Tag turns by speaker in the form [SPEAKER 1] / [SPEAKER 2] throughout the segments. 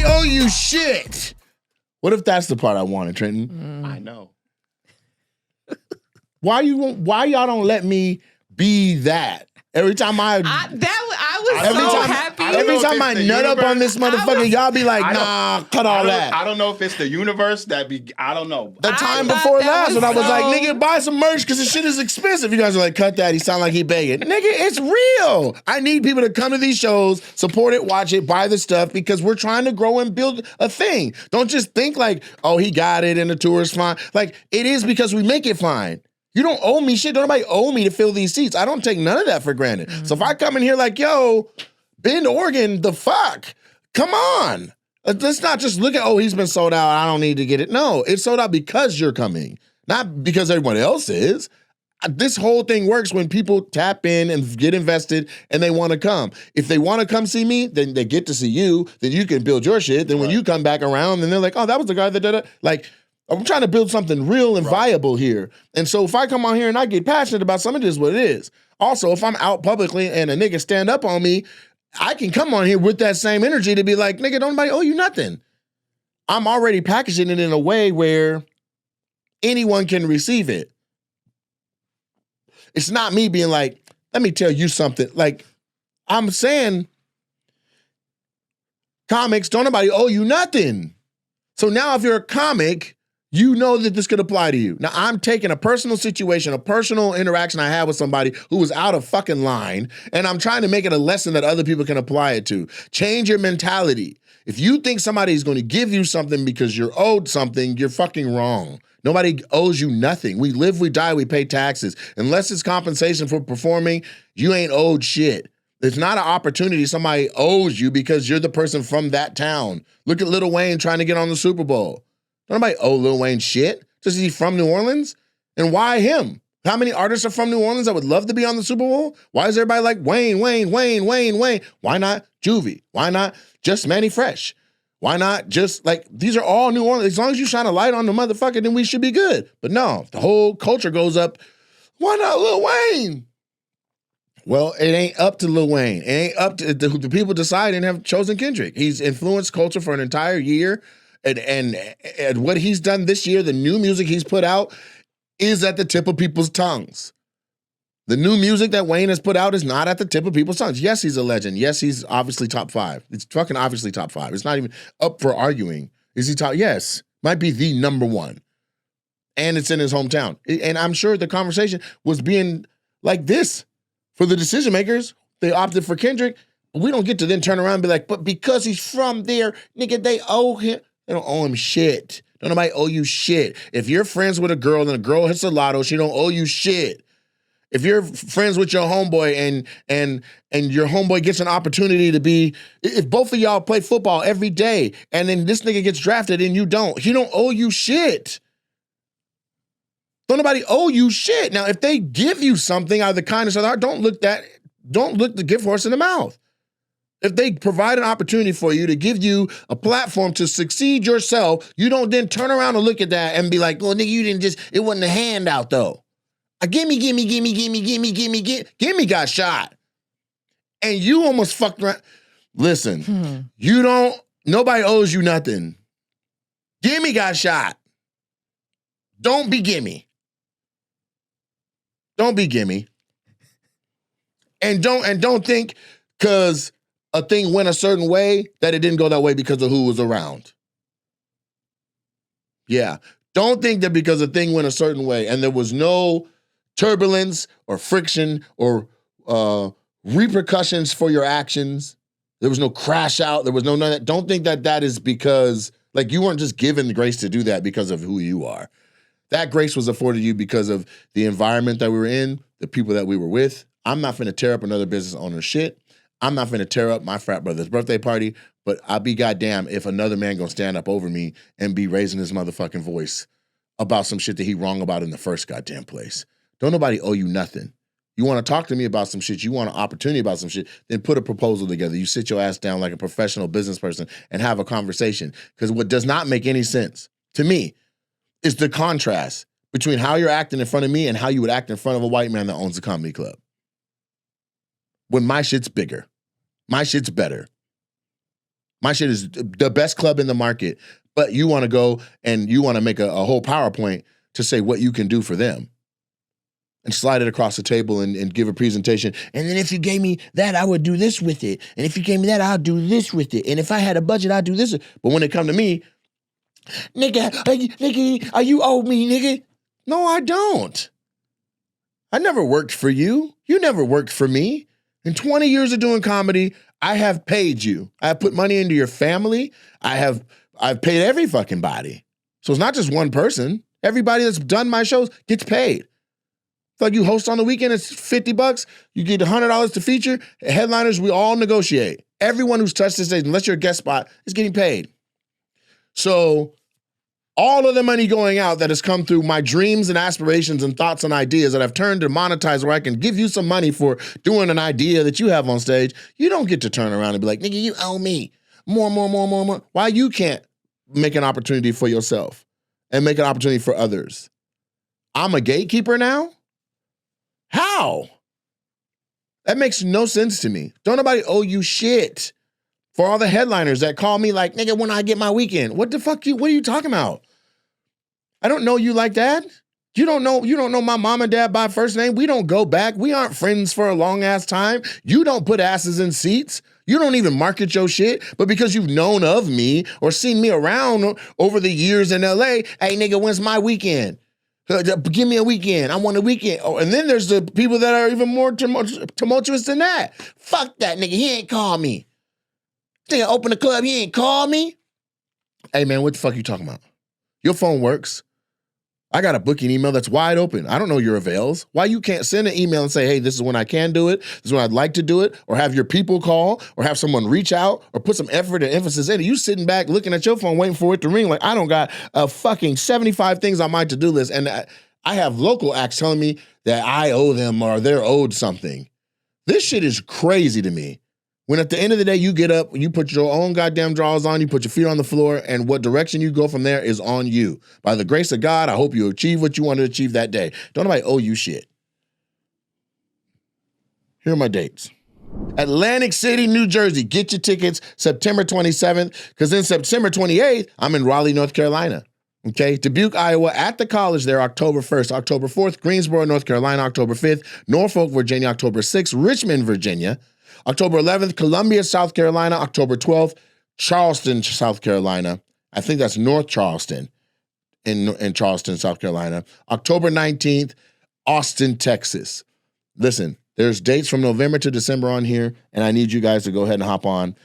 [SPEAKER 1] owe you shit. What if that's the part I wanted, Trenton?
[SPEAKER 2] I know.
[SPEAKER 1] Why y'all don't let me be that? Every time I was happy. Every time I nut up on this motherfucker, y'all be like, nah, cut all that.
[SPEAKER 2] I don't know if it's the universe I don't know.
[SPEAKER 1] The time before last when I was like, nigga, buy some merch because the shit is expensive. You guys are like, cut that. He sound like he begging. Nigga, it's real. I need people to come to these shows, support it, watch it, buy the stuff because we're trying to grow and build a thing. Don't just think like, oh, he got it and the tour is fine. Like, it is because we make it fine. You don't owe me shit. Don't nobody owe me to fill these seats. I don't take none of that for granted. Mm-hmm. So if I come in here like, yo, Bend, Oregon, the fuck? Come on. Let's not just look at, oh, he's been sold out. I don't need to get it. No, it's sold out because you're coming, not because everyone else is. This whole thing works when people tap in and get invested and they want to come. If they want to come see me, then they get to see you. Then you can build your shit. Then when you come back around, then they're like, oh, that was the guy that did it. Like, I'm trying to build something real and viable here. And so if I come on here and I get passionate about something, it is what it is. Also, if I'm out publicly and a nigga stand up on me, I can come on here with that same energy to be like, nigga, don't nobody owe you nothing. I'm already packaging it in a way where anyone can receive it. It's not me being like, let me tell you something. Like, I'm saying, comics, don't nobody owe you nothing. So now if you're a comic, you know that this could apply to you. Now, I'm taking a personal situation, a personal interaction I had with somebody who was out of fucking line, and I'm trying to make it a lesson that other people can apply it to. Change your mentality. If you think somebody is going to give you something because you're owed something, you're fucking wrong. Nobody owes you nothing. We live, we die, we pay taxes. Unless it's compensation for performing, you ain't owed shit. It's not an opportunity somebody owes you because you're the person from that town. Look at Lil Wayne trying to get on the Super Bowl. Nobody owe Lil Wayne shit. Just is he from New Orleans? And why him? How many artists are from New Orleans that would love to be on the Super Bowl? Why is everybody like Wayne? Why not Juvie? Why not just Manny Fresh? Why not just like, these are all New Orleans. As long as you shine a light on the motherfucker, then we should be good. But no, the whole culture goes up. Why not Lil Wayne? Well, it ain't up to Lil Wayne. It ain't up to the people decide and have chosen Kendrick. He's influenced culture for an entire year. And what he's done this year, the new music he's put out, is at the tip of people's tongues. The new music that Wayne has put out is not at the tip of people's tongues. Yes, he's a legend. Yes, he's obviously top 5. It's fucking obviously top 5. It's not even up for arguing. Is he top? Yes. Might be the number one. And it's in his hometown. And I'm sure the conversation was being like this for the decision makers. They opted for Kendrick. We don't get to then turn around and be like, but because he's from there, nigga, they owe him. They don't owe him shit. Don't nobody owe you shit. If you're friends with a girl and a girl hits a lotto, she don't owe you shit. If you're friends with your homeboy and your homeboy gets an opportunity to be, if both of y'all play football every day and then this nigga gets drafted and you don't, he don't owe you shit. Don't nobody owe you shit. Now, if they give you something out of the kindness of their heart, don't look the gift horse in the mouth. If they provide an opportunity for you to give you a platform to succeed yourself, you don't then turn around and look at that and be like, well, nigga, you didn't just, it wasn't a handout though. Gimme got shot. And you almost fucked around. Listen, nobody owes you nothing. Gimme got shot. Don't be gimme. Don't be gimme. And don't think because a thing went a certain way that it didn't go that way because of who was around. Yeah. Don't think that because a thing went a certain way and there was no turbulence or friction or repercussions for your actions. There was no crash out. There was none of that. Don't think that that is because, like, you weren't just given the grace to do that because of who you are. That grace was afforded you because of the environment that we were in, the people that we were with. I'm not finna tear up another business owner's shit. I'm not finna tear up my frat brother's birthday party, but I'll be goddamn if another man gonna stand up over me and be raising his motherfucking voice about some shit that he wrong about in the first goddamn place. Don't nobody owe you nothing. You want to talk to me about some shit, you want an opportunity about some shit, then put a proposal together. You sit your ass down like a professional business person and have a conversation. Because what does not make any sense to me is the contrast between how you're acting in front of me and how you would act in front of a white man that owns a comedy club. When my shit's bigger. My shit's better. My shit is the best club in the market. But you want to go and you want to make a whole PowerPoint to say what you can do for them. And slide it across the table and give a presentation. And then if you gave me that, I would do this with it. And if you gave me that, I'll do this with it. And if I had a budget, I'd do this. But when it come to me, nigga, are you owe me, nigga? No, I don't. I never worked for you. You never worked for me. In 20 years of doing comedy, I have paid you. I have put money into your family. I've paid every fucking body. So it's not just one person. Everybody that's done my shows gets paid. It's like you host on the weekend, it's $50. You get $100 to feature. Headliners, we all negotiate. Everyone who's touched the stage, unless you're a guest spot, is getting paid. So all of the money going out that has come through my dreams and aspirations and thoughts and ideas that I've turned to monetize where I can give you some money for doing an idea that you have on stage, you don't get to turn around and be like, nigga, you owe me more. Why you can't make an opportunity for yourself and make an opportunity for others? I'm a gatekeeper now? How? That makes no sense to me. Don't nobody owe you shit. For all the headliners that call me like, nigga, when I get my weekend, what are you talking about? I don't know you like that. You don't know my mom and dad by first name. We don't go back. We aren't friends for a long ass time. You don't put asses in seats. You don't even market your shit. But because you've known of me or seen me around over the years in LA, hey nigga, when's my weekend? Give me a weekend. I want a weekend. Oh, and then there's the people that are even more tumultuous than that. Fuck that nigga. He ain't call me. Nigga open the club. He ain't call me. Hey man, what the fuck you talking about? Your phone works. I got a booking email that's wide open. I don't know your avails. Why you can't send an email and say, hey, this is when I can do it. This is when I'd like to do it. Or have your people call or have someone reach out or put some effort and emphasis in it. You sitting back looking at your phone waiting for it to ring like I don't got a fucking 75 things on my to-do list. And I have local acts telling me that I owe them or they're owed something. This shit is crazy to me. When at the end of the day, you get up, you put your own goddamn drawers on, you put your feet on the floor, and what direction you go from there is on you. By the grace of God, I hope you achieve what you want to achieve that day. Don't nobody owe you shit. Here are my dates. Atlantic City, New Jersey. Get your tickets September 27th, because then September 28th, I'm in Raleigh, North Carolina. Okay, Dubuque, Iowa, at the college there, October 1st. October 4th, Greensboro, North Carolina, October 5th. Norfolk, Virginia, October 6th. Richmond, Virginia. October 11th, Columbia, South Carolina. October 12th, Charleston, South Carolina. I think that's North Charleston in Charleston, South Carolina. October 19th, Austin, Texas. Listen, there's dates from November to December on here, and I need you guys to go ahead and hop on.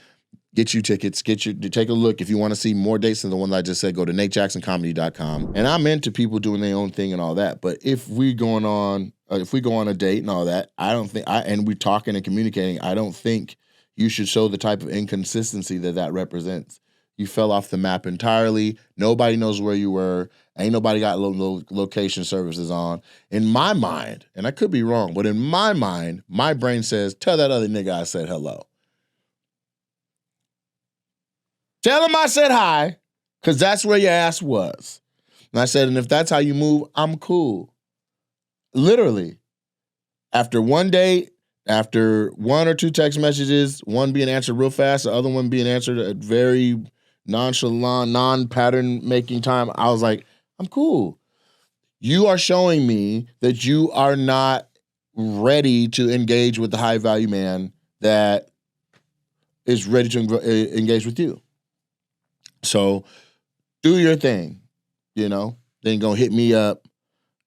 [SPEAKER 1] Get you tickets, take a look. If you want to see more dates than the ones I just said, go to natejacksoncomedy.com. And I'm into people doing their own thing and all that. But if we go on a date and all that, I don't think, and we're talking and communicating, I don't think you should show the type of inconsistency that represents. You fell off the map entirely. Nobody knows where you were. Ain't nobody got location services on. In my mind, and I could be wrong, but in my mind, my brain says, tell that other nigga I said hello. Tell him I said hi, because that's where your ass was. And I said, and if that's how you move, I'm cool. Literally. After one date, after one or two text messages, one being answered real fast, the other one being answered at very nonchalant, non-pattern making time, I was like, I'm cool. You are showing me that you are not ready to engage with the high value man that is ready to engage with you. So do your thing, then go hit me up.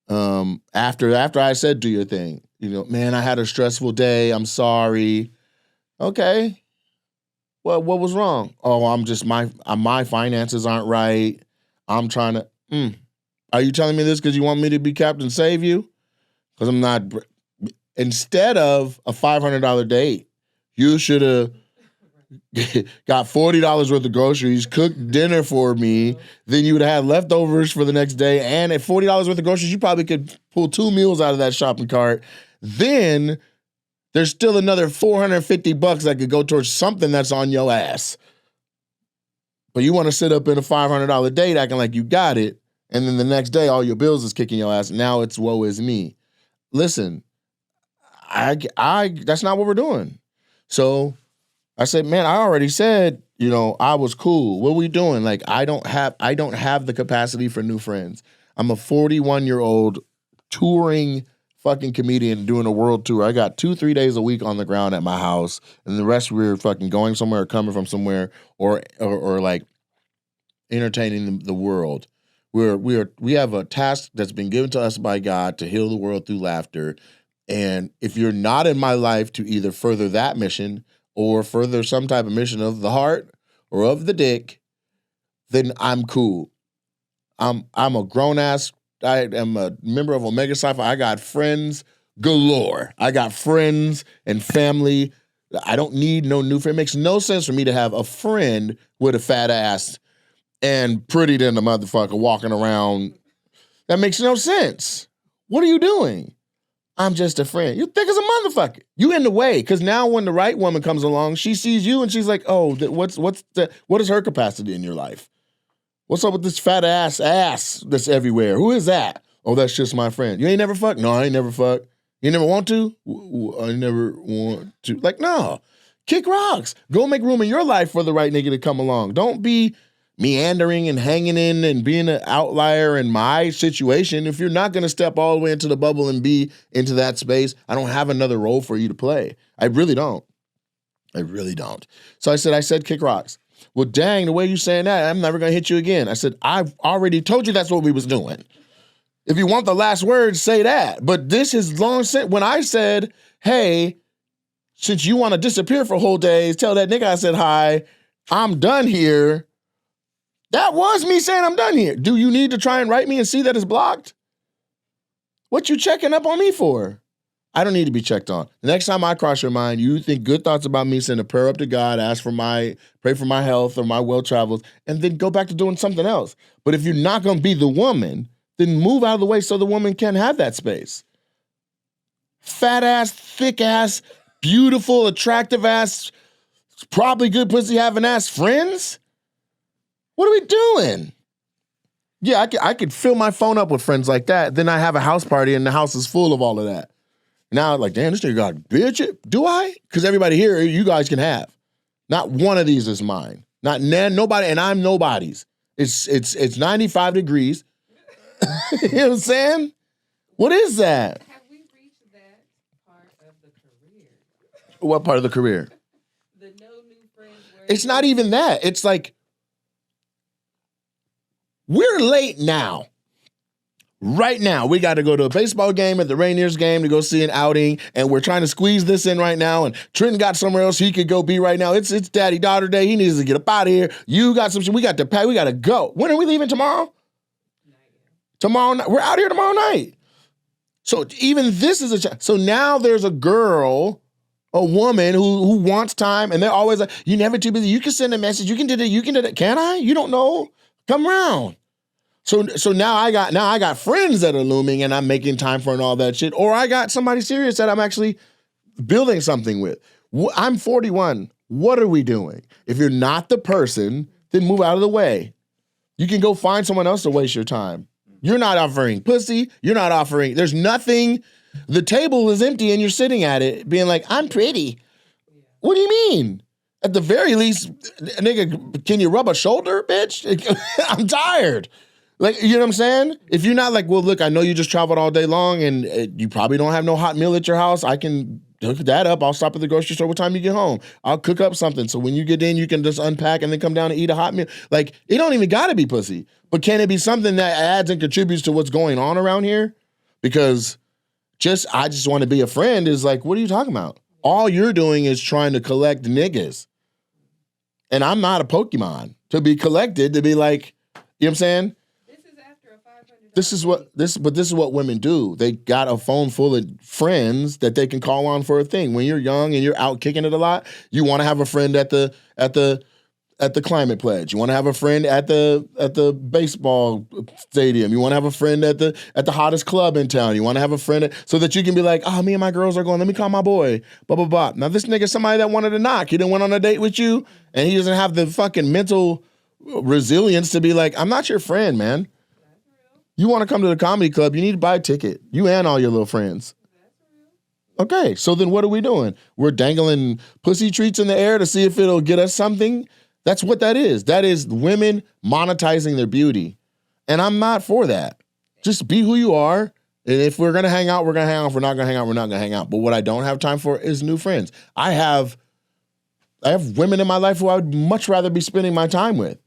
[SPEAKER 1] After I said do your thing, man, I had a stressful day. I'm sorry. Okay. Well, what was wrong? Oh, I'm just my finances aren't right. I'm trying to. Are you telling me this because you want me to be Captain Save You? Because I'm not. Instead of a $500 date, you should have got $40 worth of groceries, cooked dinner for me, then you would have had leftovers for the next day, and at $40 worth of groceries, you probably could pull 2 meals out of that shopping cart. Then there's still another $450 that could go towards something that's on your ass. But you want to sit up in a $500 date acting like you got it, and then the next day all your bills is kicking your ass. Now it's woe is me. Listen, I that's not what we're doing. So I said, man, I already said, You know, I was cool. What are we doing? Like, I don't have the capacity for new friends. I'm a 41-year-old touring fucking comedian doing a world tour. I got 2-3 days a week on the ground at my house, and the rest we're fucking going somewhere or coming from somewhere or like entertaining the world. We have a task that's been given to us by God to heal the world through laughter. And if you're not in my life to either further that mission or further some type of mission of the heart or of the dick, then I'm cool. I'm a grown ass. I am a member of Omega Sci-Fi. I got friends galore. I got friends and family. I don't need no new friend. It makes no sense for me to have a friend with a fat ass and pretty than the motherfucker walking around. That makes no sense. What are you doing? I'm just a friend. You thick as a motherfucker. You in the way, because now when the right woman comes along, she sees you and she's like, oh, what is her capacity in your life? What's up with this fat ass that's everywhere? Who is that? Oh, that's just my friend. You ain't never fucked? No, I ain't never fucked. You never want to? I never want to. Like, no. Kick rocks. Go make room in your life for the right nigga to come along. Don't be meandering and hanging in and being an outlier in my situation. If you're not going to step all the way into the bubble and be into that space, I don't have another role for you to play. I really don't. So I said, kick rocks. Well, dang, the way you saying that, I'm never going to hit you again. I said, I've already told you that's what we was doing. If you want the last word, say that. But this is long since, when I said, hey, since you want to disappear for whole days, tell that nigga I said hi, I'm done here. That was me saying I'm done here. Do you need to try and write me and see that it's blocked? What you checking up on me for? I don't need to be checked on. The next time I cross your mind, you think good thoughts about me, send a prayer up to God, pray for my health or my well travels, and then go back to doing something else. But if you're not going to be the woman, then move out of the way so the woman can have that space. Fat ass, thick ass, beautiful, attractive ass, probably good pussy having ass friends? What are we doing? Yeah, I could fill my phone up with friends like that. Then I have a house party and the house is full of all of that. Now, like, damn, this nigga got a bitch. Do I? Because everybody here, you guys can have. Not one of these is mine. Not nobody, and I'm nobody's. It's 95 degrees. You know what I'm saying? What is that?
[SPEAKER 3] Have we reached that part of the career?
[SPEAKER 1] What part of the career?
[SPEAKER 3] The no new friends.
[SPEAKER 1] It's not even that. It's like, we're late now. Right now, we got to go to a baseball game at the Rainiers game to go see an outing, and we're trying to squeeze this in right now, and Trenton got somewhere else he could go be right now. It's daddy-daughter day. He needs to get up out of here. You got some shit. We got to pack. We got to go. When are we leaving tomorrow? Tomorrow night. We're out here tomorrow night. So even this is so now there's a girl, a woman who wants time, and they're always like, you're never too busy. You can send a message. You can do that. You can do that. Can I? You don't know. Come around. So now I got friends that are looming and I'm making time for and all that shit. Or I got somebody serious that I'm actually building something with. I'm 41. What are we doing? If you're not the person, then move out of the way. You can go find someone else to waste your time. You're not offering pussy. There's nothing. The table is empty and you're sitting at it being like, I'm pretty. What do you mean? At the very least, nigga, can you rub a shoulder, bitch? I'm tired. Like, you know what I'm saying? If you're not like, well, look, I know you just traveled all day long and you probably don't have no hot meal at your house. I can hook that up. I'll stop at the grocery store. What time you get home? I'll cook up something. So when you get in, you can just unpack and then come down and eat a hot meal. Like, it don't even got to be pussy. But can it be something that adds and contributes to what's going on around here? Because I just want to be a friend is like, what are you talking about? All you're doing is trying to collect niggas. And I'm not a Pokemon to be collected, to be like, you know what I'm saying? This is what women do. They got a phone full of friends that they can call on for a thing. When you're young and you're out kicking it a lot, you want to have a friend at the climate pledge. You want to have a friend at the baseball stadium. You want to have a friend at the hottest club in town. You want to have a friend so that you can be like, oh, me and my girls are going. Let me call my boy. Blah blah blah. Now this nigga, somebody that wanted to knock. He didn't went on a date with you, and he doesn't have the fucking mental resilience to be like, I'm not your friend, man. You want to come to the comedy club, you need to buy a ticket. You and all your little friends. Okay, so then what are we doing? We're dangling pussy treats in the air to see if it'll get us something? That's what that is. That is women monetizing their beauty. And I'm not for that. Just be who you are. And if we're going to hang out, we're going to hang out. If we're not going to hang out, we're not going to hang out. But what I don't have time for is new friends. I have women in my life who I would much rather be spending my time with.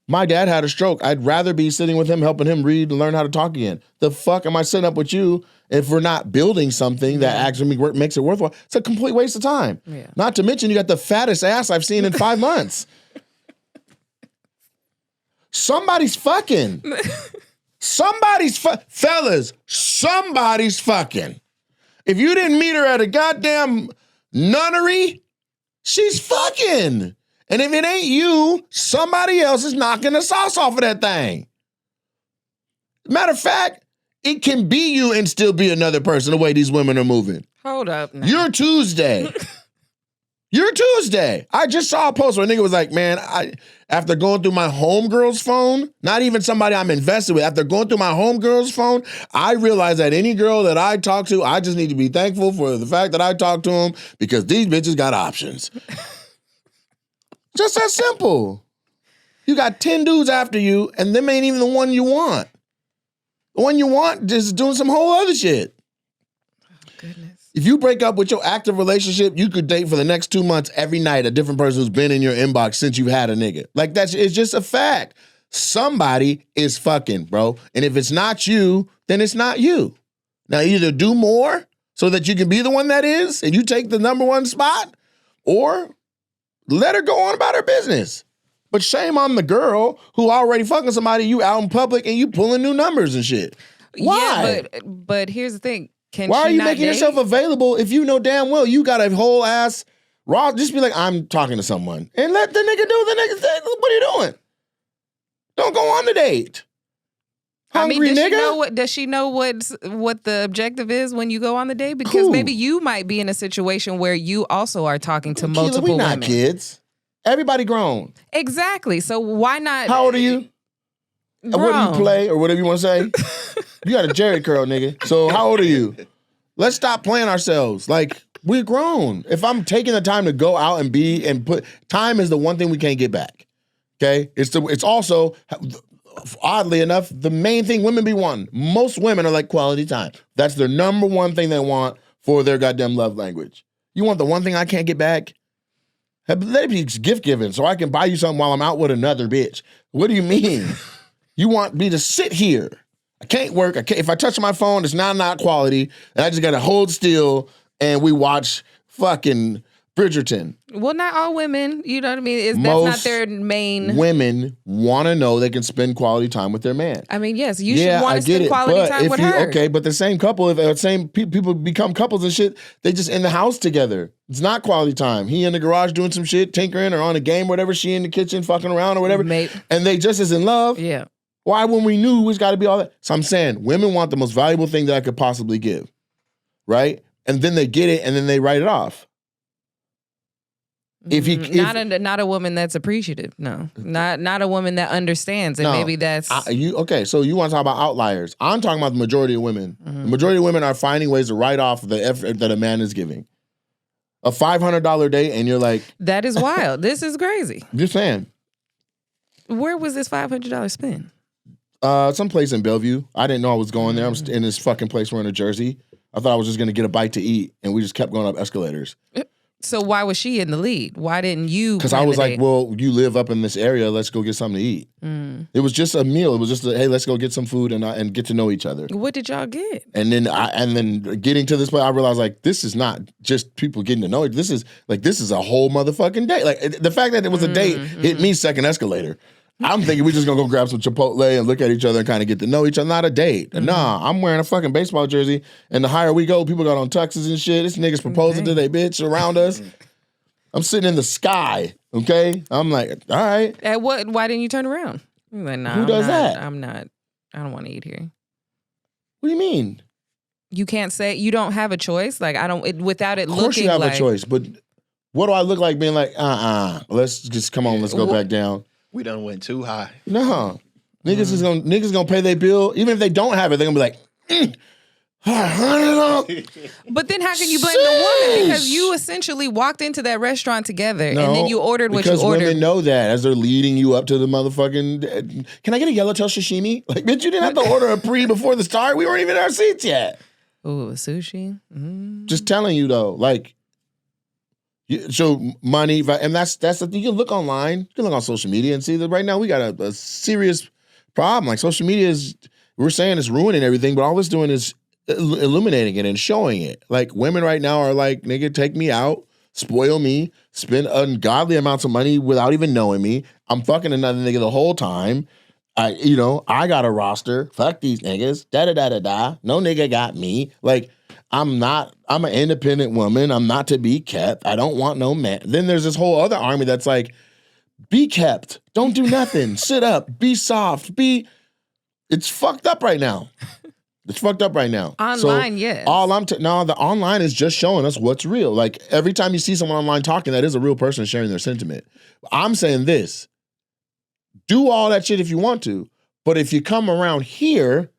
[SPEAKER 1] My dad had a stroke. I'd rather be sitting with him, helping him read and learn how to talk again. The fuck am I sitting up with you if we're not building something that actually makes it worthwhile? It's a complete waste of time. Yeah. Not to mention you got the fattest ass I've seen in 5 months. Somebody's fucking. Fellas, somebody's fucking. If you didn't meet her at a goddamn nunnery, she's fucking. And if it ain't you, somebody else is knocking the sauce off of that thing. Matter of fact, it can be you and still be another person the way these women are moving.
[SPEAKER 3] Hold up now.
[SPEAKER 1] You're Tuesday. You're Tuesday. I just saw a post where a nigga was like, man, after going through my homegirl's phone, not even somebody I'm invested with, after going through my homegirl's phone, I realized that any girl that I talk to, I just need to be thankful for the fact that I talked to them because these bitches got options. Just that simple. You got 10 dudes after you, and them ain't even the one you want. The one you want is doing some whole other shit.
[SPEAKER 3] Oh, goodness.
[SPEAKER 1] If you break up with your active relationship, you could date for the next 2 months every night a different person who's been in your inbox since you've had a nigga. Like, it's just a fact. Somebody is fucking, bro. And if it's not you, then it's not you. Now, either do more so that you can be the one that is, and you take the number one spot, or let her go on about her business. But shame on the girl who already fucking somebody, you out in public and you pulling new numbers and shit. Why?
[SPEAKER 3] Yeah, but here's the thing.
[SPEAKER 1] Why are you making yourself available if you know damn well you got a whole ass raw? Just be like, I'm talking to someone. And let the nigga do the nigga thing. What are you doing? Don't go on the date. Hungry nigga?
[SPEAKER 3] Does she know what the objective is when you go on the date? Because maybe you might be in a situation where you also are talking to multiple women.
[SPEAKER 1] We not kids. Everybody grown.
[SPEAKER 3] Exactly. So why not?
[SPEAKER 1] How old are you?
[SPEAKER 3] Grown.
[SPEAKER 1] What do you play or whatever you want to say? You got a Jerry curl, nigga. So how old are you? Let's stop playing ourselves. Like, we're grown. If I'm taking the time to go out and put time is the one thing we can't get back. Okay? It's also, oddly enough, the main thing women be wanting. Most women are like quality time. That's their number one thing they want for their goddamn love language. You want the one thing I can't get back? Let it be gift giving so I can buy you something while I'm out with another bitch. What do you mean? You want me to sit here? I can't work. If I touch my phone, it's not quality. And I just got to hold still and we watch fucking Bridgerton.
[SPEAKER 3] Well, not all women. You know what I mean? That's not their main.
[SPEAKER 1] Women want to know they can spend quality time with their man.
[SPEAKER 3] I mean, yes, you should want to spend quality time with her.
[SPEAKER 1] Okay, but the same couple, if the same people become couples and shit, they just in the house together. It's not quality time. He in the garage doing some shit, tinkering or on a game, whatever. She in the kitchen fucking around or whatever. And they just is in love.
[SPEAKER 3] Yeah.
[SPEAKER 1] Why, when we knew it's got to be all that? So I'm saying women want the most valuable thing that I could possibly give, right? And then they get it and then they write it off.
[SPEAKER 3] Not a woman that's appreciative, no. Not a woman that understands, and maybe that's
[SPEAKER 1] okay. So you want to talk about outliers? I'm talking about the majority of women. Mm-hmm. The majority of women are finding ways to write off the effort that a man is giving. A $500 date, and you're like,
[SPEAKER 3] that is wild. This is crazy.
[SPEAKER 1] Just saying.
[SPEAKER 3] Where was this $500 spent?
[SPEAKER 1] Someplace in Bellevue. I didn't know I was going there. I'm in this fucking place wearing a jersey. I thought I was just gonna get a bite to eat, and we just kept going up escalators.
[SPEAKER 3] So why was she in the lead? Why didn't you?
[SPEAKER 1] Because I was like, well, you live up in this area. Let's go get something to eat. Mm. It was just a meal. It was just hey, let's go get some food and get to know each other.
[SPEAKER 3] What did y'all get?
[SPEAKER 1] And then getting to this place, I realized like this is not just people getting to know it. This is a whole motherfucking date. Like the fact that it was a date hit me second escalator. I'm thinking we're just gonna go grab some Chipotle and look at each other and kind of get to know each other. Not a date. Mm-hmm. Nah, I'm wearing a fucking baseball jersey, and the higher we go, people got on tuxes and shit. This nigga's proposing to their bitch around us. I'm sitting in the sky, okay? I'm like, all right.
[SPEAKER 3] Why didn't you turn around? I'm like, nah,
[SPEAKER 1] who does that?
[SPEAKER 3] I don't want to eat here.
[SPEAKER 1] What do you mean?
[SPEAKER 3] You can't say, you don't have a choice? Like, without it looking like.
[SPEAKER 1] Of course you have a choice, but what do I look like being like, let's just, come on, let's go back down.
[SPEAKER 2] We done went too high.
[SPEAKER 1] No. Niggas gonna pay their bill. Even if they don't have it, they're gonna be like,
[SPEAKER 3] But then how can you blame the woman? Because you essentially walked into that restaurant together and then you ordered what you ordered.
[SPEAKER 1] Because women know that as they're leading you up to the motherfucking, can I get a yellowtail sashimi? Like, bitch, you didn't have to order a before the start. We weren't even in our seats yet.
[SPEAKER 3] Ooh, sushi. Mm.
[SPEAKER 1] Just telling you though, like, so money, and that's the thing. You can look online, you can look on social media and see that right now we got a serious problem. Like social media is, we're saying it's ruining everything, but all it's doing is illuminating it and showing it. Like women right now are like, nigga, take me out, spoil me, spend ungodly amounts of money without even knowing me. I'm fucking another nigga the whole time. I got a roster. Fuck these niggas. Da-da-da-da-da. No nigga got me. Like, I'm an independent woman. I'm not to be kept. I don't want no man. Then there's this whole other army that's like, be kept. Don't do nothing. Sit up. Be soft. It's fucked up right now. It's fucked up right now.
[SPEAKER 3] Online, yes.
[SPEAKER 1] The online is just showing us what's real. Like every time you see someone online talking, that is a real person sharing their sentiment. I'm saying this. Do all that shit if you want to. But if you come around here,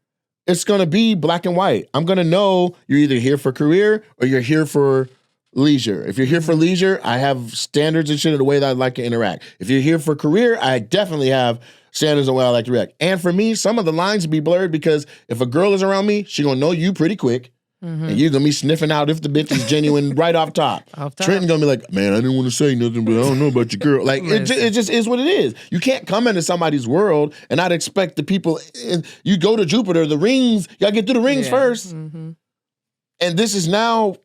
[SPEAKER 1] it's going to be black and white. I'm going to know you're either here for career or you're here for leisure. If you're here for leisure, I have standards and shit of the way that I'd like to interact. If you're here for career, I definitely have standards of the way I like to react. And for me, some of the lines be blurred because if a girl is around me, she going to know you pretty quick. Mm-hmm. And you're going to be sniffing out if the bitch is genuine right off top. Trenton going to be like, man, I didn't want to say nothing, but I don't know about your girl. Like, it just is what it is. You can't come into somebody's world and not expect the people. You go to Jupiter, the rings, you got to get through the rings first. Mm-hmm. And this is now,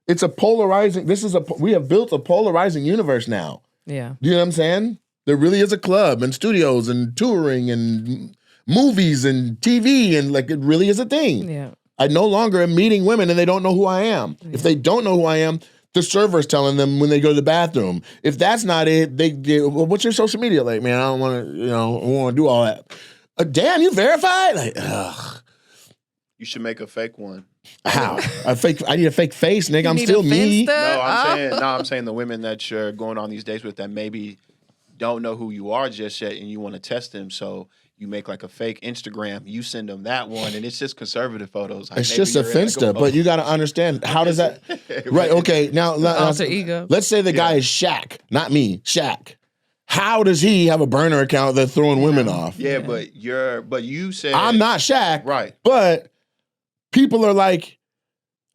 [SPEAKER 1] it's a polarizing, we have built a polarizing universe now.
[SPEAKER 3] Yeah.
[SPEAKER 1] Do you know what I'm saying? There really is a club and studios and touring and movies and TV and like it really is a thing.
[SPEAKER 3] Yeah.
[SPEAKER 1] I no longer am meeting women and they don't know who I am. Yeah. If they don't know who I am, the server's telling them when they go to the bathroom. If that's not it, they well, what's your social media like? Man, I don't want to, I don't want to do all that. Damn, you verified? Like, ugh.
[SPEAKER 2] You should make a fake one.
[SPEAKER 1] How? I need a fake face, nigga. I'm still me.
[SPEAKER 2] I'm saying the women that you're going on these dates with that maybe don't know who you are just yet and you want to test them. So you make like a fake Instagram, you send them that one, and it's just conservative photos. Like
[SPEAKER 1] it's just a Finsta, but you got to understand, how does that... Right, okay, now...
[SPEAKER 3] Alter ego.
[SPEAKER 1] Let's say the guy is Shaq, not me, Shaq. How does he have a burner account that's throwing women off?
[SPEAKER 2] Yeah, but you said...
[SPEAKER 1] I'm not Shaq.
[SPEAKER 2] Right.
[SPEAKER 1] But people are like...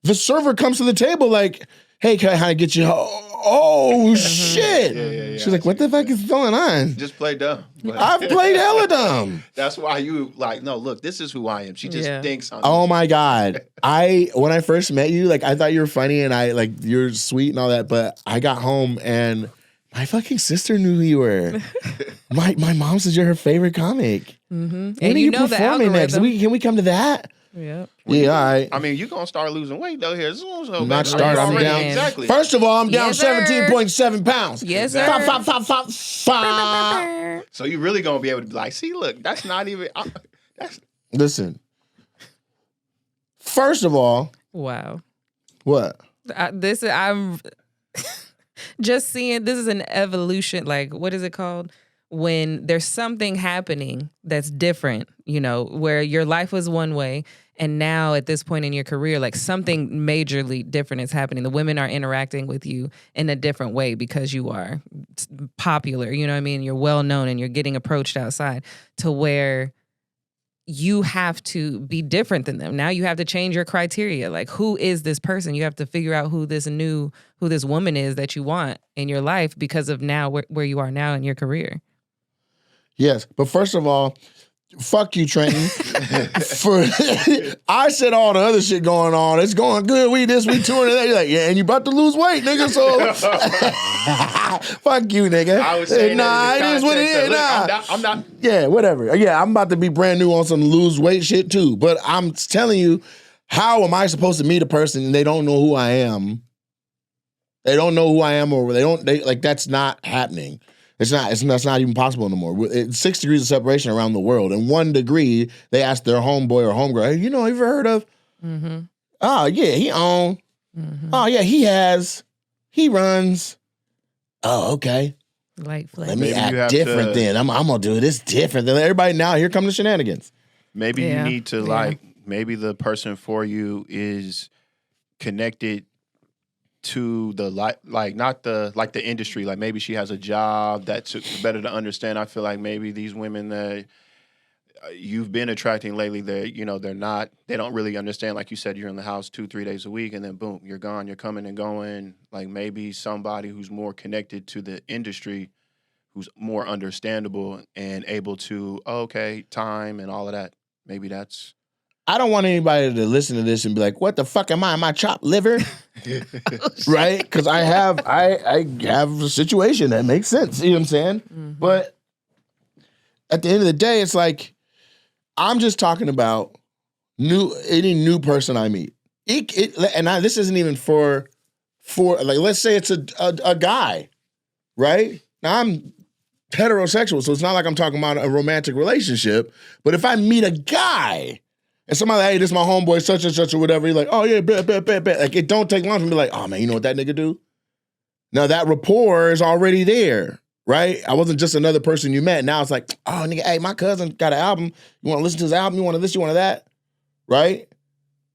[SPEAKER 1] The server comes to the table like, hey, can I get you... Oh, shit. Yeah. She's like, what the fuck is going on?
[SPEAKER 2] Just play dumb.
[SPEAKER 1] I've played hella dumb.
[SPEAKER 2] That's why you like, no, look, this is who I am. She just thinks on
[SPEAKER 1] Oh my God. When I first met you, like I thought you were funny and you're sweet and all that, but I got home and my fucking sister knew who you were. my mom says you're her favorite comic.
[SPEAKER 3] Mm-hmm.
[SPEAKER 1] When are you performing next? Can we come to that?
[SPEAKER 3] Yeah.
[SPEAKER 1] Yeah, all right.
[SPEAKER 2] I mean, you're going to start losing weight, though, here.
[SPEAKER 1] Not start, I'm down.
[SPEAKER 2] Exactly.
[SPEAKER 1] First of all, I'm down 17.7 pounds.
[SPEAKER 3] Yes, sir.
[SPEAKER 2] So you're really going to be able to be like, see, look, that's not even...
[SPEAKER 1] Listen. First of all...
[SPEAKER 3] Wow.
[SPEAKER 1] What?
[SPEAKER 3] I'm just seeing, this is an evolution, like, what is it called? When there's something happening that's different, where your life was one way and now at this point in your career, like something majorly different is happening. The women are interacting with you in a different way because you are popular, you know what I mean? You're well known and you're getting approached outside to where you have to be different than them. Now you have to change your criteria. Like, who is this person? You have to figure out who this woman is that you want in your life because of now where you are now in your career.
[SPEAKER 1] Yes, but first of all, fuck you, Trenton. I said all the other shit going on. It's going good. We this, we touring that. You're like, yeah, and you about to lose weight, nigga. So fuck you, nigga.
[SPEAKER 2] I was saying,
[SPEAKER 1] it is what it is.
[SPEAKER 2] I'm not.
[SPEAKER 1] Yeah, whatever. Yeah, I'm about to be brand new on some lose weight shit too. But I'm telling you, how am I supposed to meet a person and they don't know who I am? They don't know who I am, or that's not happening. That's not even possible anymore. It's 6 degrees of separation around the world. In 1 degree, they ask their homeboy or homegirl, hey, have you ever heard of? Mm-hmm. Oh, yeah, he own. Mm-hmm. Oh, yeah, he has. He runs. Oh, okay.
[SPEAKER 3] Light flex.
[SPEAKER 1] Let me act different then. I'm going to do this different than everybody now. Here come the shenanigans.
[SPEAKER 2] Maybe you need to maybe the person for you is connected to the not the industry. Like maybe she has a job that's better to understand. I feel like maybe these women that you've been attracting lately, they don't really understand. Like you said, you're in the house 2-3 days a week, and then boom, you're gone. You're coming and going. Like maybe somebody who's more connected to the industry, who's more understandable and able to time and all of that. Maybe that's.
[SPEAKER 1] I don't want anybody to listen to this and be like, "What the fuck am I? Am I chopped liver?" Right? Because I have a situation that makes sense. You know what I'm saying? Mm-hmm. But at the end of the day, it's like I'm just talking about any new person I meet. This isn't even for like, let's say it's a guy, right? Now I'm heterosexual, so it's not like I'm talking about a romantic relationship. But if I meet a guy. And somebody like, hey, this is my homeboy, such and such or whatever. You're like, oh, yeah, bet. Like, it don't take long for me to be like, oh, man, you know what that nigga do? Now, that rapport is already there, right? I wasn't just another person you met. Now it's like, oh, nigga, hey, my cousin got an album. You want to listen to his album? You want to this, you want to that? Right?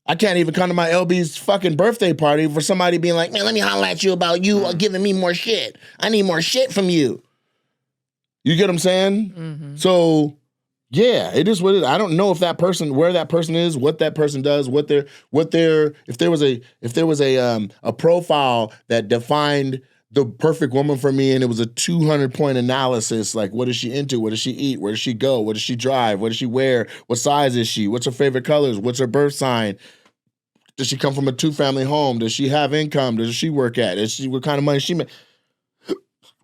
[SPEAKER 1] I can't even come to my LB's fucking birthday party for somebody being like, man, let me holler at you about you giving me more shit. I need more shit from you. You get what I'm saying? Mm-hmm. So... yeah, it is what it is. I don't know if that person, where that person is, what that person does, if there was a profile that defined the perfect woman for me, and it was a 200-point analysis, like what is she into, what does she eat, where does she go, what does she drive, what does she wear, what size is she, what's her favorite colors, what's her birth sign, does she come from a 2-family home, does she have income, does she work at, what kind of money she make.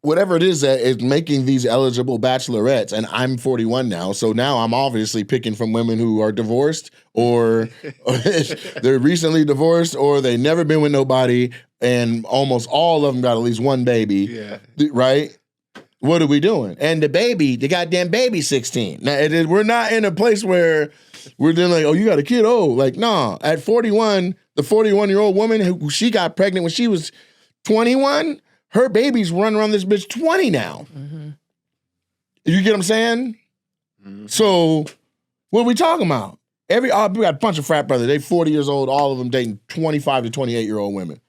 [SPEAKER 1] Whatever it is that is making these eligible bachelorettes, and I'm 41 now, so now I'm obviously picking from women who are divorced or they're recently divorced or they never been with nobody, and almost all of them got at least one baby, right? What are we doing? And the goddamn baby 16. Now, we're not in a place where we're then like, oh, you got a kid? Oh, like, nah. At 41, the 41-year-old woman who she got pregnant when she was 21, her baby's running around this bitch 20 now. Mm-hmm. You get what I'm saying? Mm-hmm. So, what are we talking about? We got a bunch of frat brothers. They 40 years old, all of them dating 25 to 28-year-old women.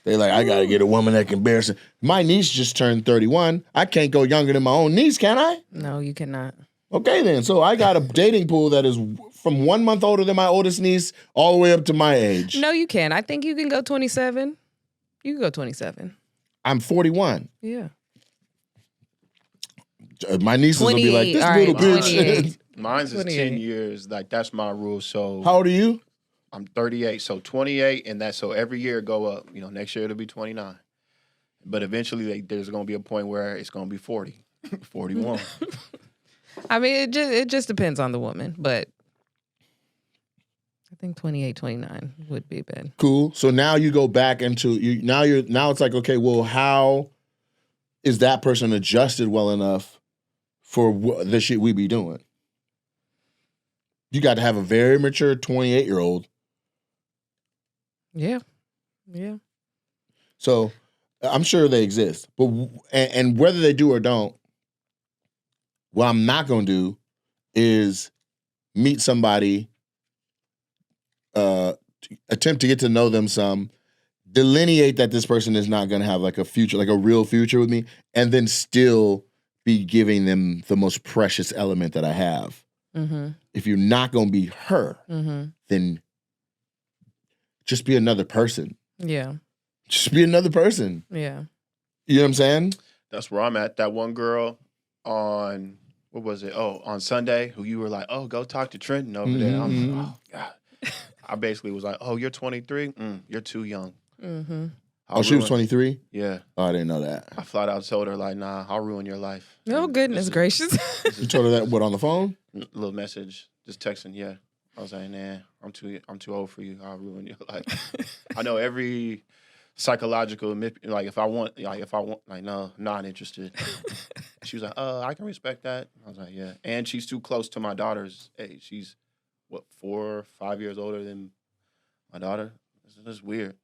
[SPEAKER 1] They like, I got to get a woman that can bear some. My niece just turned 31. I can't go younger than my own niece, can I?
[SPEAKER 3] No, you cannot.
[SPEAKER 1] Okay, then. So, I got a dating pool that is from 1 month older than my oldest niece all the way up to my age.
[SPEAKER 3] No, you can. I think you can go 27. You can go 27.
[SPEAKER 1] I'm 41.
[SPEAKER 3] Yeah.
[SPEAKER 1] My nieces will be like, this little bitch.
[SPEAKER 2] Mine's is 10 years. Like, that's my rule. So
[SPEAKER 1] how old are you?
[SPEAKER 2] I'm 38. So 28, and so every year go up. Next year it'll be 29. But eventually there's going to be a point where it's going to be 40, 41.
[SPEAKER 3] I mean, it just depends on the woman, but I think 28, 29 would be bad.
[SPEAKER 1] Cool. So now you go back into now it's like, okay, well, how is that person adjusted well enough for the shit we be doing? You got to have a very mature 28-year-old.
[SPEAKER 3] Yeah. Yeah.
[SPEAKER 1] So I'm sure they exist, but and whether they do or don't, what I'm not going to do is meet somebody, attempt to get to know them some, delineate that this person is not going to have like a future, like a real future with me, and then still be giving them the most precious element that I have. Mm-hmm. If you're not going to be her, then just be another person.
[SPEAKER 3] Yeah.
[SPEAKER 1] Just be another person.
[SPEAKER 3] Yeah.
[SPEAKER 1] You know what I'm saying?
[SPEAKER 2] That's where I'm at. That one girl on, what was it? Oh, on Sunday, who you were like, oh, go talk to Trenton over there. I'm like, oh, God. I basically was like, oh, you're 23? You're too young. Mm-hmm.
[SPEAKER 1] She was 23?
[SPEAKER 2] Yeah.
[SPEAKER 1] Oh, I didn't know that.
[SPEAKER 2] I flat out told her, like, nah, I'll ruin your life.
[SPEAKER 3] Oh, goodness gracious.
[SPEAKER 1] You told her that, what, on the phone?
[SPEAKER 2] Little message, just texting, yeah. I was like, nah, I'm too old for you. I'll ruin your life. I know every psychological, like, if I want, like, no, not interested. She was like, I can respect that. I was like, yeah. And she's too close to my daughter's age. She's, 4 or 5 years older than my daughter? This is weird.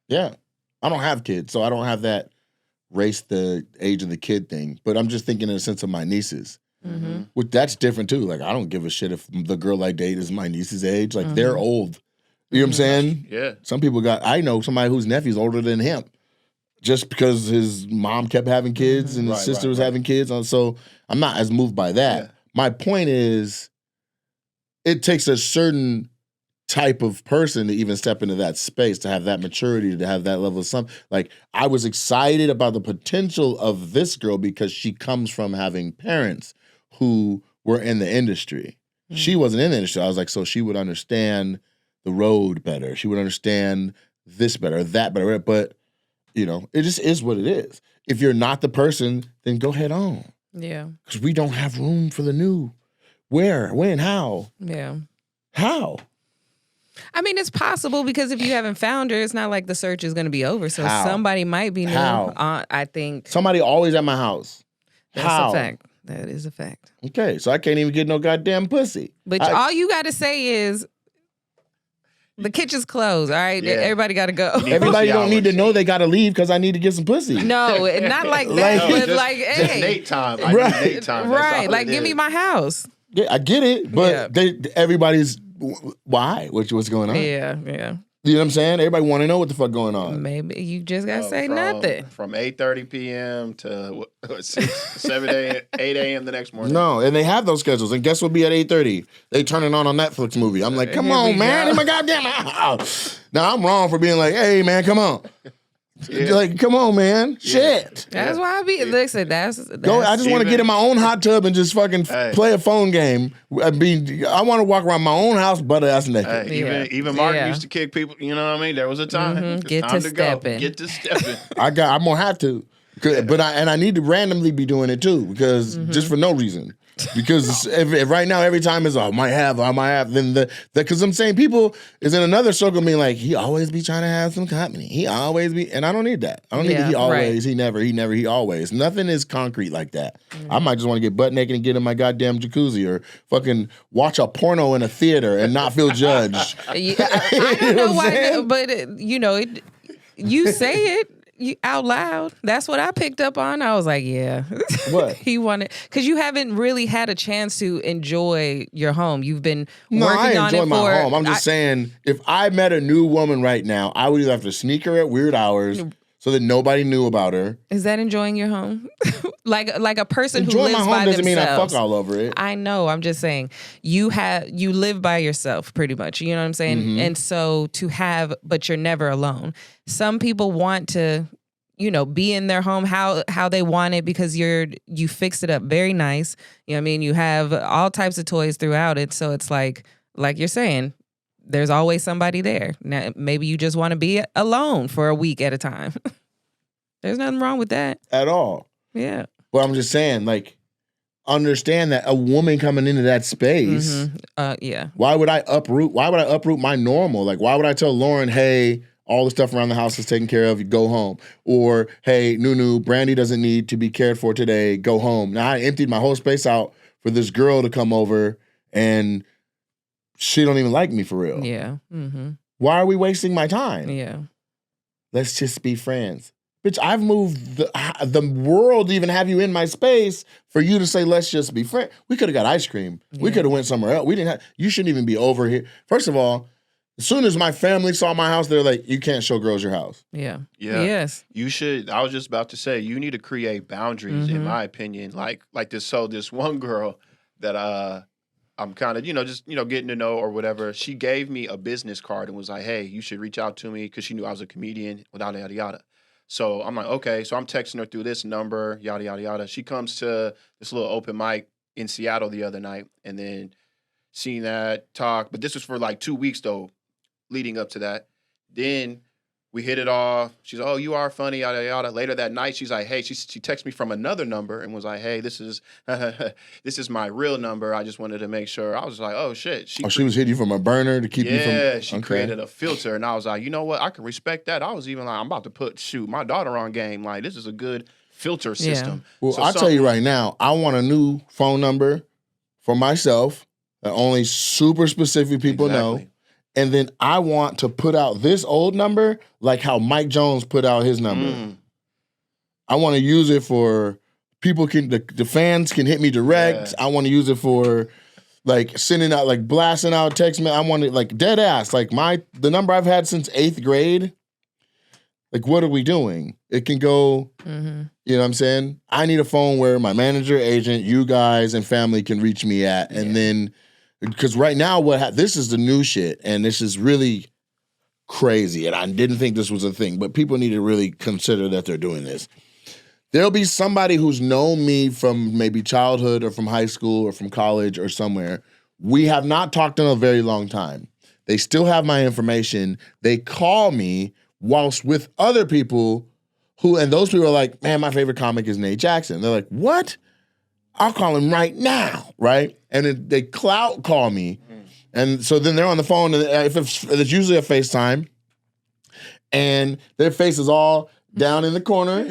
[SPEAKER 1] Yeah. I don't have kids, so I don't have that race the age of the kid thing. But I'm just thinking in the sense of my nieces. Which that's different too. Like I don't give a shit if the girl I date is my niece's age. Like they're old. You know what I'm saying?
[SPEAKER 2] Yeah.
[SPEAKER 1] Some people I know somebody whose nephew's older than him. Just because his mom kept having kids and his sister was having kids. So I'm not as moved by that. Yeah. My point is, it takes a certain type of person to even step into that space, to have that maturity, to have that level of something. Like, I was excited about the potential of this girl because she comes from having parents who were in the industry. She wasn't in the industry. I was like, so she would understand the road better. She would understand this better, that better. But, you know, it just is what it is. If you're not the person, then go head on.
[SPEAKER 3] Yeah.
[SPEAKER 1] Because we don't have room for the new. Where? When? How?
[SPEAKER 3] Yeah.
[SPEAKER 1] How?
[SPEAKER 3] I mean, it's possible because if you haven't found her, it's not like the search is going to be over. So somebody might be new.
[SPEAKER 1] How?
[SPEAKER 3] I think.
[SPEAKER 1] Somebody always at my house.
[SPEAKER 3] That's
[SPEAKER 1] How?
[SPEAKER 3] a fact. That is a fact.
[SPEAKER 1] Okay, so I can't even get no goddamn pussy.
[SPEAKER 3] But all you got to say is, the kitchen's closed, all right? Yeah. Everybody got to go.
[SPEAKER 1] Everybody don't need to know they got to leave because I need to get some pussy.
[SPEAKER 3] No, not like that. But like, hey.
[SPEAKER 2] Nate time. I need Nate time.
[SPEAKER 3] Right, like give me my house.
[SPEAKER 1] Yeah, I get it, but everybody's, why? What's going on?
[SPEAKER 3] Yeah.
[SPEAKER 1] You know what I'm saying? Everybody want to know what the fuck going on.
[SPEAKER 3] Maybe you just got to say nothing.
[SPEAKER 2] From 8:30 p.m. to 7 a.m., 8 a.m. the next morning.
[SPEAKER 1] No, and they have those schedules. And guess what be at 8:30? They turn it on Netflix movie. I'm like, come on, man. In my goddamn house. Now, I'm wrong for being like, hey, man, come on. Yeah. Like, come on, man. Yeah. Shit.
[SPEAKER 3] That's why I be. Listen, that's
[SPEAKER 1] I just want to get in my own hot tub and just fucking play a phone game. I want to walk around my own house butt ass naked.
[SPEAKER 2] Even Martin used to kick people. You know what I mean? There was a time.
[SPEAKER 3] Get
[SPEAKER 2] time
[SPEAKER 3] to
[SPEAKER 2] stepping. Get to stepping.
[SPEAKER 1] I'm gonna have to, but I need to randomly be doing it too because just for no reason. Because if right now every time is I might have, then because I'm saying people is in another circle being like, he always be trying to have some company. He always be, and I don't need that. I don't need he always, he never, he always. Nothing is concrete like that. I might just want to get butt naked and get in my goddamn jacuzzi or fucking watch a porno in a theater and not feel judged.
[SPEAKER 3] I don't know why, but you say it. Out loud. That's what I picked up on. I was like, yeah.
[SPEAKER 1] What?
[SPEAKER 3] He wanted, because you haven't really had a chance to enjoy your home. You've been working
[SPEAKER 1] I
[SPEAKER 3] on it
[SPEAKER 1] enjoy my home. I'm just saying, if I met a new woman right now, I would either have to sneak her at weird hours so that nobody knew about her.
[SPEAKER 3] Is that enjoying your home? like a person who lives
[SPEAKER 1] my home
[SPEAKER 3] by
[SPEAKER 1] doesn't
[SPEAKER 3] themselves.
[SPEAKER 1] mean I fuck all over it.
[SPEAKER 3] I know. I'm just saying you live by yourself pretty much. You know what I'm saying? And so but you're never alone. Some people want to, be in their home how they want it because you fixed it up very nice. You know what I mean? You have all types of toys throughout it. So it's like you're saying, there's always somebody there. Now, maybe you just want to be alone for a week at a time. There's nothing wrong with that.
[SPEAKER 1] At all.
[SPEAKER 3] Yeah.
[SPEAKER 1] But I'm just saying, understand that a woman coming into that space.
[SPEAKER 3] Yeah.
[SPEAKER 1] Why would I uproot my normal? Why would I tell Lauren, hey, all the stuff around the house is taken care of, you go home. Or, hey, Nunu, Brandy doesn't need to be cared for today, go home. Now, I emptied my whole space out for this girl to come over, and she don't even like me for real.
[SPEAKER 3] Yeah.
[SPEAKER 1] Why are we wasting my time?
[SPEAKER 3] Yeah.
[SPEAKER 1] Let's just be friends. Bitch, I've moved the world to even have you in my space for you to say, let's just be friends. We could have got ice cream. Yeah. We could have went somewhere else. You shouldn't even be over here. First of all, as soon as my family saw my house, they're like, you can't show girls your house.
[SPEAKER 3] Yeah.
[SPEAKER 2] Yes. You should. I was just about to say, you need to create boundaries, in my opinion. Like this. So this one girl that I'm kind of, getting to know or whatever, she gave me a business card and was like, hey, you should reach out to me because she knew I was a comedian, yada, yada, yada. So I'm like, okay. So I'm texting her through this number, yada, yada, yada. She comes to this little open mic in Seattle the other night and then seen that talk. But this was for 2 weeks, though. Leading up to that. Then we hit it off. She's, oh, you are funny, yada, yada. Later that night, she's like, hey, she texted me from another number and was like, hey, this is my real number. I just wanted to make sure. I was like, oh, shit. She
[SPEAKER 1] was hitting you from a burner to keep you from...
[SPEAKER 2] Yeah, she created a filter. And I was like, you know what? I can respect that. I was even like, I'm about to put my daughter on game. This is a good filter system.
[SPEAKER 1] Yeah. Well, I'll tell you right now, I want a new phone number for myself that only super specific people know. And then I want to put out this old number like how Mike Jones put out his number. I want to use it for people can, the fans can hit me direct.
[SPEAKER 2] Yeah.
[SPEAKER 1] I want to use it for like sending out, like blasting out text. I want it like dead ass. Like the number I've had since 8th grade. Like, what are we doing? It can go, you know what I'm saying? I need a phone where my manager, agent, you guys, and family can reach me at. And then, because right now, this is the new shit, and this is really crazy, and I didn't think this was a thing, but people need to really consider that they're doing this. There'll be somebody who's known me from maybe childhood or from high school or from college or somewhere. We have not talked in a very long time. They still have my information. They call me whilst with other people and those people are like, man, my favorite comic is Nate Jackson. They're like, what? I'll call him right now, right? And then they clout call me. And so then they're on the phone, and if it's usually a FaceTime, and their face is all down in the corner, and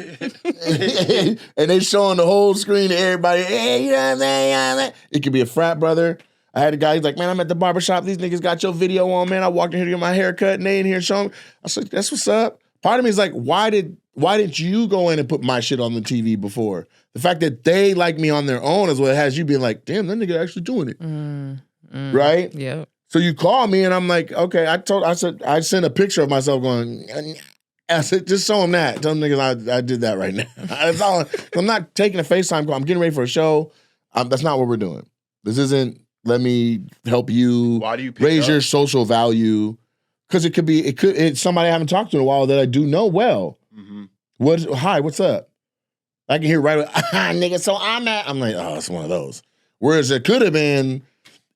[SPEAKER 1] they showing the whole screen to everybody, hey, you know what I'm saying? It could be a frat brother. I had a guy, he's like, man, I'm at the barbershop. These niggas got your video on, man. I walked in here to get my hair cut, and they in here showing me. I was like, that's what's up. Part of me is like, why didn't you go in and put my shit on the TV before? The fact that they like me on their own is what has you being like, damn, that nigga actually doing it. Right?
[SPEAKER 3] Yeah. So
[SPEAKER 1] you call me, and I'm like, okay, I sent a picture of myself going, I said, just show them that. Tell them niggas I did that right now. That's all. I'm not taking a FaceTime call. I'm getting ready for a show. That's not what we're doing. This isn't, let me help you,
[SPEAKER 2] Why do you
[SPEAKER 1] raise your social value. Because it's somebody I haven't talked to in a while that I do know well. Hi, what's up? I can hear right away, nigga, so I'm like, oh, it's one of those. Whereas it could have been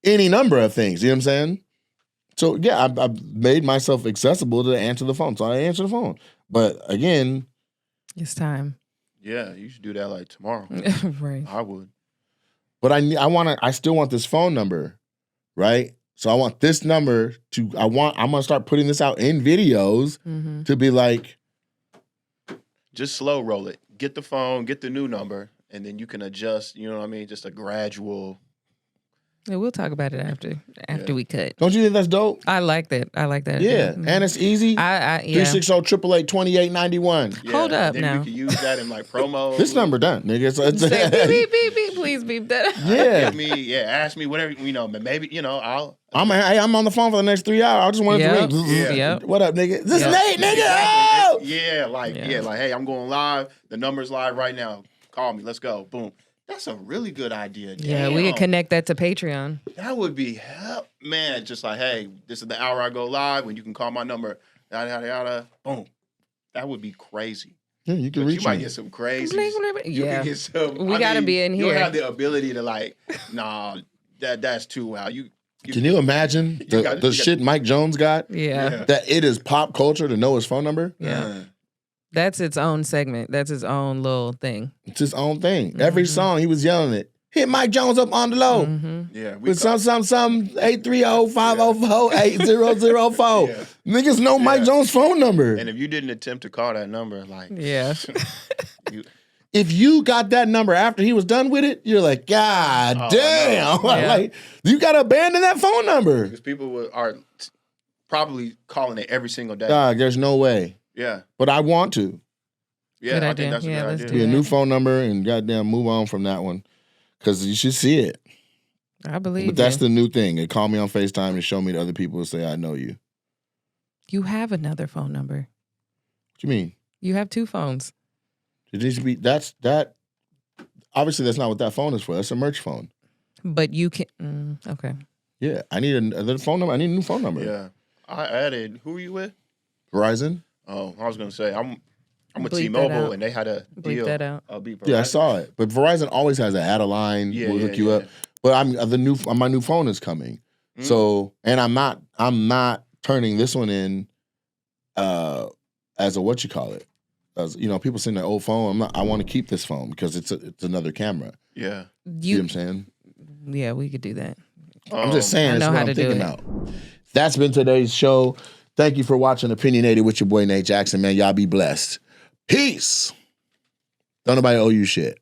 [SPEAKER 1] any number of things, you know what I'm saying? So yeah, I've made myself accessible to answer the phone. So I answer the phone. But again,
[SPEAKER 3] it's time.
[SPEAKER 2] Yeah, you should do that like tomorrow.
[SPEAKER 3] Right.
[SPEAKER 2] I would.
[SPEAKER 1] But I still want this phone number, right? So I want this number I'm gonna start putting this out in videos to be like,
[SPEAKER 2] just slow roll it. Get the phone, get the new number, and then you can adjust, you know what I mean? Just a gradual.
[SPEAKER 3] Yeah, we'll talk about it after we cut.
[SPEAKER 1] Don't you think that's dope?
[SPEAKER 3] I like that.
[SPEAKER 1] Yeah, and it's easy. 360-888-91.
[SPEAKER 2] Yeah,
[SPEAKER 3] Hold up
[SPEAKER 2] then
[SPEAKER 3] now.
[SPEAKER 2] you can use that in like promos.
[SPEAKER 1] This number done, nigga. So
[SPEAKER 3] Say beep, beep, beep, please beep that.
[SPEAKER 1] Yeah.
[SPEAKER 2] Ask me whatever, maybe,
[SPEAKER 1] I'm on the phone for the next 3 hours. I just wanted to ring.
[SPEAKER 3] Yep.
[SPEAKER 1] What up, nigga? This Nate, nigga. Oh!
[SPEAKER 2] Yeah, like hey, I'm going live. The number's live right now. Call me. Let's go. Boom. That's a really good idea.
[SPEAKER 3] Yeah,
[SPEAKER 2] Damn.
[SPEAKER 3] we could connect that to Patreon.
[SPEAKER 2] That would be help, man. Just like, hey, this is the hour I go live when you can call my number. Yada yada yada. Boom. That would be crazy.
[SPEAKER 1] Yeah, you can
[SPEAKER 2] But
[SPEAKER 1] reach
[SPEAKER 2] you might
[SPEAKER 1] me.
[SPEAKER 2] get some crazy.
[SPEAKER 3] Yeah.
[SPEAKER 2] can get some.
[SPEAKER 3] We gotta be in
[SPEAKER 2] You'll
[SPEAKER 3] here.
[SPEAKER 2] have the ability to like, nah, that's too wild.
[SPEAKER 1] Can you imagine the shit Mike Jones got?
[SPEAKER 3] Yeah.
[SPEAKER 1] That it is pop culture to know his phone number?
[SPEAKER 3] Yeah. That's its own segment. That's its own little thing.
[SPEAKER 1] It's his own thing. Every song he was yelling it. Hit Mike Jones up on the low.
[SPEAKER 2] Yeah.
[SPEAKER 1] With some 830-504-8004.
[SPEAKER 2] Yeah.
[SPEAKER 1] Niggas know Mike Jones' phone number.
[SPEAKER 2] And if you didn't attempt to call that number, like,
[SPEAKER 3] Yeah.
[SPEAKER 1] If you got that number after he was done with it, you're like, God damn.
[SPEAKER 3] no. Yeah.
[SPEAKER 1] Like, you got to abandon that phone number.
[SPEAKER 2] because people are probably calling it every single day.
[SPEAKER 1] Dog, there's no way.
[SPEAKER 2] Yeah.
[SPEAKER 1] But I want to.
[SPEAKER 2] Yeah,
[SPEAKER 3] Good
[SPEAKER 2] I
[SPEAKER 3] idea.
[SPEAKER 2] think that's a
[SPEAKER 3] Yeah,
[SPEAKER 2] good
[SPEAKER 3] let's
[SPEAKER 2] idea.
[SPEAKER 3] do
[SPEAKER 1] Be a
[SPEAKER 3] that.
[SPEAKER 1] new phone number and goddamn move on from that one. Because you should see it.
[SPEAKER 3] I believe
[SPEAKER 1] But that's
[SPEAKER 3] you.
[SPEAKER 1] the new thing. They call me on FaceTime and show me to other people and say, I know you.
[SPEAKER 3] You have another phone number.
[SPEAKER 1] What you mean?
[SPEAKER 3] You have 2 phones.
[SPEAKER 1] It needs to be, that. Obviously, that's not what that phone is for. That's a merch phone.
[SPEAKER 3] But you can. Okay.
[SPEAKER 1] Yeah, I need another phone number. I need a new phone number.
[SPEAKER 2] Yeah. I added, who are you with?
[SPEAKER 1] Verizon?
[SPEAKER 2] Oh, I was going to say, I'm with
[SPEAKER 3] Bleep that
[SPEAKER 2] T-Mobile,
[SPEAKER 3] out.
[SPEAKER 2] and they had a
[SPEAKER 3] Bleep
[SPEAKER 2] deal.
[SPEAKER 3] that out.
[SPEAKER 2] I'll beep
[SPEAKER 1] Yeah, I
[SPEAKER 2] Verizon.
[SPEAKER 1] saw it. But Verizon always has that. Add a line.
[SPEAKER 2] Yeah,
[SPEAKER 1] we'll
[SPEAKER 2] yeah,
[SPEAKER 1] hook you
[SPEAKER 2] yeah.
[SPEAKER 1] up. But my new phone is coming. So, and I'm not turning this one in as a what you call it. As, people send their old phone. I want to keep this phone because it's another camera.
[SPEAKER 2] Yeah.
[SPEAKER 1] You know what I'm saying?
[SPEAKER 3] Yeah, we could do that.
[SPEAKER 1] I'm just saying.
[SPEAKER 3] I
[SPEAKER 1] That's
[SPEAKER 3] know
[SPEAKER 1] what
[SPEAKER 3] how
[SPEAKER 1] I'm
[SPEAKER 3] to do
[SPEAKER 1] thinking
[SPEAKER 3] it.
[SPEAKER 1] about. That's been today's show. Thank you for watching Opinionated with your boy Nate Jackson, man. Y'all be blessed. Peace. Don't nobody owe you shit.